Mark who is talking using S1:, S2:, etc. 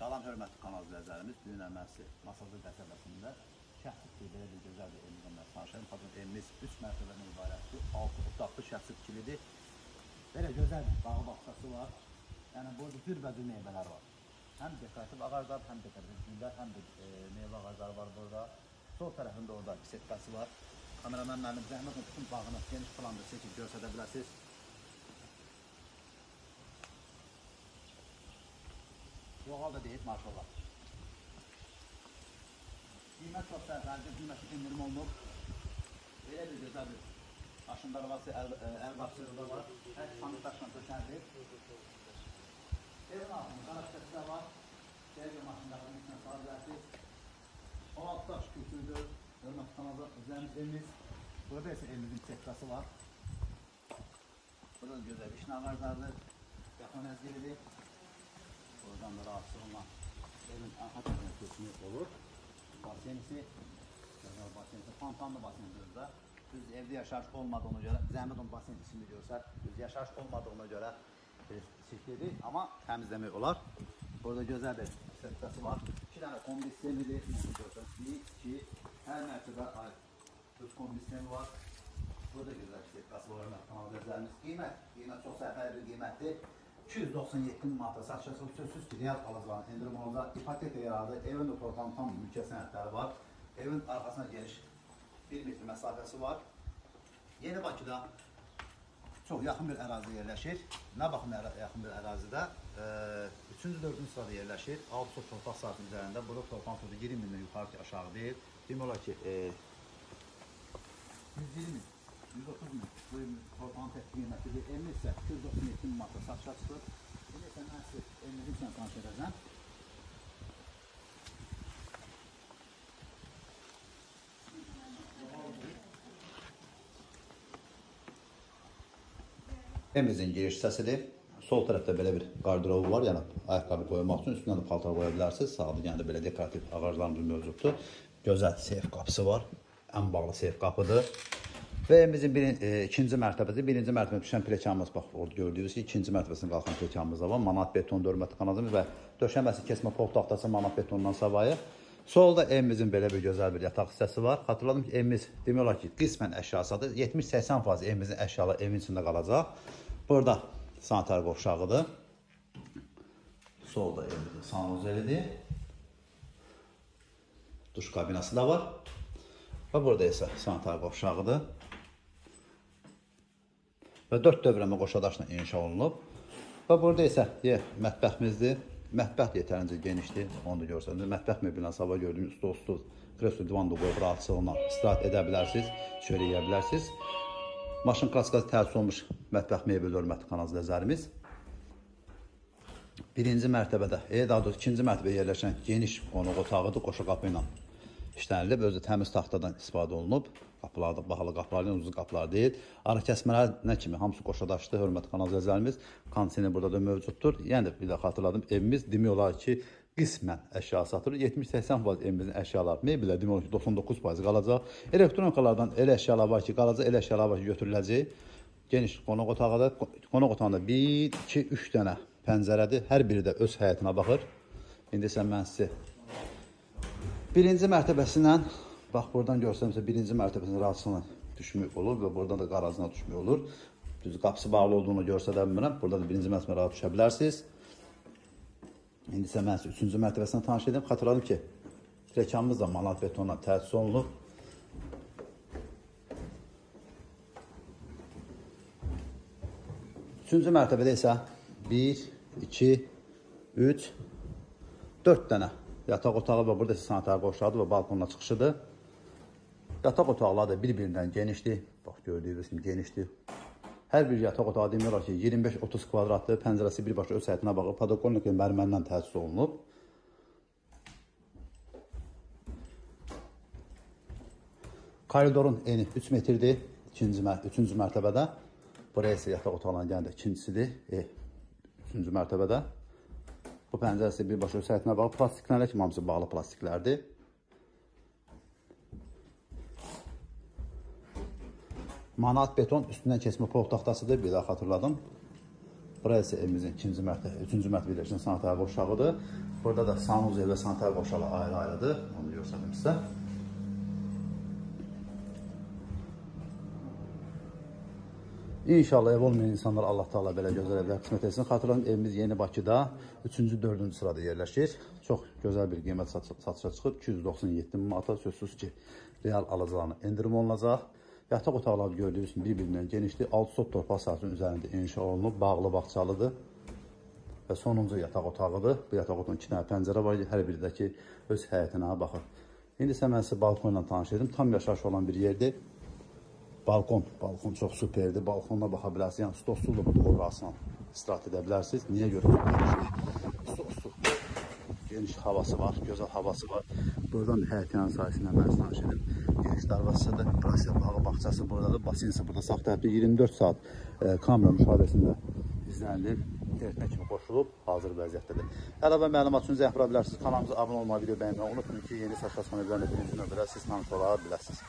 S1: Salam, hörmətli kanal izləyicilərimiz. Bu gün əməsi Masazır qəsəbəsində şəxsi tikili bir gözəl bir evimizdən tanışayım. Fakat evimiz 3 mərtəbədən ibarətdir. 6 otaqlı şəxsi tikilidir. Belə gözəl bir bağı baxçası var. Yəni burada cürbəcür meyvələr var. Həm dekorativ ağaclar, həm dekorativ güllər, həm də meyvə ağacları var burada. Sol tərəfində orada bisetkası var. Kameraman mənim zəhmət bütün bağını geniş planda çəkib göstərə bilərsiniz. Yoxal da deyib, maşallah. Qiymət çox səhvəlidir, qiyməti indirim olunub. Belə bir gözəl bir daşınlar varsa, əl başçılığı var. Hər sanıq daşla döşəndir. Evin altında qaraşdəsi də var. Gəlgə maşınlarının içine sağ bilərsiniz. 16 daş kürsüydür. Hörmətli kanalda izləyimiz evimiz. Burada isə evimizin çekkası var. Burada gözəl işin ağaclardır. Yaxın əzgiridir. Oradan da rahatsızlıqla evin arxa tərəfinə köçmüş olur. Basenisi, fontanlı basendir da. Düz evdə yaşayış olmadığına görə, zəhmət onun basen ismini görsək, düz yaşayış olmadığına görə çirklidir, amma təmizləmək olar. Burada gözəl bir sertifikası var. 2 dənə kombi sistemidir. 1, 2, hər mərtəbə aid kombi sistemi var. Burada gözəl sertifikası var. Qiymət çox səhvəli bir qiymətdir. 297 manata satışası sözsüz ki, real alacağın endirim olacaq. İpotek yaradı, evin de tam mülkiyyət sənədləri var. Evin arxasına geniş 1 metr məsafəsi var. Yeni Bakıda çox yaxın bir ərazi yerləşir. Nə baxımdan yaxın bir ərazidə? 3-cü, 4-cü sırada yerləşir. 6 çox torpaq sahəsinin üzərində. Burada torpaq sahəsi 20 mindən yuxarı ki, aşağı deyil. Demək olar ki, 120 min. 130 min bu torpağın tək qiymətidir. Evimiz isə 297 min manata satışa çıxır. Şimdi isə mən siz evimizin üçün tanış edəcəm. Evimizin giriş hissəsidir. Sol tərəfdə belə bir qardırobu var, yəni ayaqqabı qoymaq üçün üstündən də paltar qoya bilərsiniz. Sağda yəni belə dekorativ ağaclarımız mövcuddur. Gözəl seyf qapısı var. Ən bağlı seyf qapıdır. Və evimizin ikinci mərtəbəsi, birinci mərtəbədə düşən plekanımız, bax, orada gördüyünüz ki, ikinci mərtəbəsində qalxan plekanımız da var. Manat beton hörmətli kanalımız və döşəməsi kesmə pol taxtası manat betondan savayı. Solda evimizin belə bir gözəl bir yataq hissəsi var. Xatırladım ki, evimiz demək olar ki, qismən əşyasadır. 70-80% evimizin əşyaları evin içində qalacaq. Burada sanitar qovşağıdır. Solda evimizin sanuzelidir. Duş kabinası da var. Və burada isə sanitar qovşağıdır. Və 4 dövrəmə qoşadaşla inşa olunub. Və burada isə mətbəximizdir. Mətbəx yetərincə genişdir. Onu da görsəniz. Mətbəx möbülünə sabah gördüyünüz stol, kreslo, divan da qoyub rahatsızlığına istirahət edə bilərsiniz, çörəyə bilərsiniz. Maşın klasikası təsis olmuş mətbəx möbülü hörmətli kanal izləyicilərimiz. Birinci mərtəbədə, daha doğrusu ikinci mərtəbədə yerləşən geniş qonaq otağıdır, qoşa qapı ilə işlənilib. Özü təmiz taxtadan istifadə olunub. Qapılar da bahalı qapılar deyil, uzun qapılar deyil. Ara kəsmələr nə kimi? Hamısı qoşadaşdır, hörmətli kanal izləyicilərimiz. Kondisyoner burada da mövcuddur. Yəni bir də xatırladım, evimiz demək olar ki, qismən əşya satılır. 70-80% evimizin əşyaları, mebellər demək olar ki, 99% qalacaq. Elektronikalardan elə əşyalar var ki, qalacaq, elə əşyalar var ki, götürüləcək. Geniş qonaq otağıdır. Qonaq otağında 1, 2, 3 dənə pəncərədir. Hər biri də öz həyətinə baxır. İndi isə mən sizi birinci mərtəbəsindən, bax, buradan görsəmsə, birinci mərtəbəsindən rahatsızlığına düşmük olur və buradan da qarajına düşmük olur. Düz qapısı bağlı olduğunu görsədə bilmirəm. Burada da birinci mərtəbəyə rahat düşə bilərsiniz. İndi isə mən sizə 3-cü mərtəbəsindən tanış edeyim. Xatırladım ki, plekanımız da manat betonla təsis olunub. Üçüncü mərtəbədə isə 1, 2, 3, 4 dənə yataq otağı və burada sanitar qovşağıdır və balkonla çıxışıdır. Yataq otaqları da bir-birindən genişdir. Bax, gördüyünüz kimi genişdir. Hər bir yataq otağı demək olar ki, 25-30 kvadratdır. Pəncərəsi birbaşa öz həyətinə baxır. Padokonik mərmərdən təsis olunub. Koridorun eni 3 metrdir. 3-cü mərtəbədə. Buraya isə yataq otaqlarının gəlində ikincisidir. 3-cü mərtəbədə. Bu pəncərəsi birbaşa öz həyətinə bağlı. Plastiklərlə kimi hamısı bağlı plastiklərdir. Manat beton üstündən kesmə pol taxtasıdır. Bir daha xatırladım. Burası isə evimizin ikinci mərtəbə, üçüncü mərtəbə ilə sanitariya qovşağıdır. Burada da sanuzel və sanitariya qovşağı ayrı-ayrıdır. Onu göstərdim sizə. İnşallah ev olmayan insanlar Allah Taala belə gözəl evlər qismət etsin. Xatırlayın, evimiz Yeni Bakıda 3-cü, 4-cü sırada yerləşir. Çox gözəl bir qiymət satışa çıxıb. 297 min manata sözsüz ki, real alıcılarına endirim olunacaq. Yataq otaqları gördüyünüz kimi bir-birindən genişdir. 6 sot torpaq sahəsinin üzərində inşa olunub, bağlı bağçalıdır. Və sonuncu yataq otağıdır. Bu yataq otağının 2 dənə pəncərə var, hər biri də ki, öz həyətinə baxır. İndi isə mən sizə balkonla tanış edim. Tam yaşayış olan bir yerdir. Balkon çox süperdir. Balkonuna baxa bilərsiniz. Yəni, stolsuzluq orasına istirahat edə bilərsiniz. Niyə görə? Stolsuzluq, geniş havası var, gözəl havası var. Buradan həyətin sayəsindən mən tanış edim. Geniş darvazasıdır. Burası bağı bağçası buradadır. Basinsi burada sağ tərəfdə 24 saat kamera müşahidəsində izlənilir. Terminə kimi qoşulub, hazır vəziyyətdədir. Əlavə məlumat üçün zəng vura bilərsiniz. Kanalımıza abunə olmağı, video bəyənməyi unutmayın ki, yeni saçlaşma evlərində birinci növbədə siz tanış ola biləsiniz.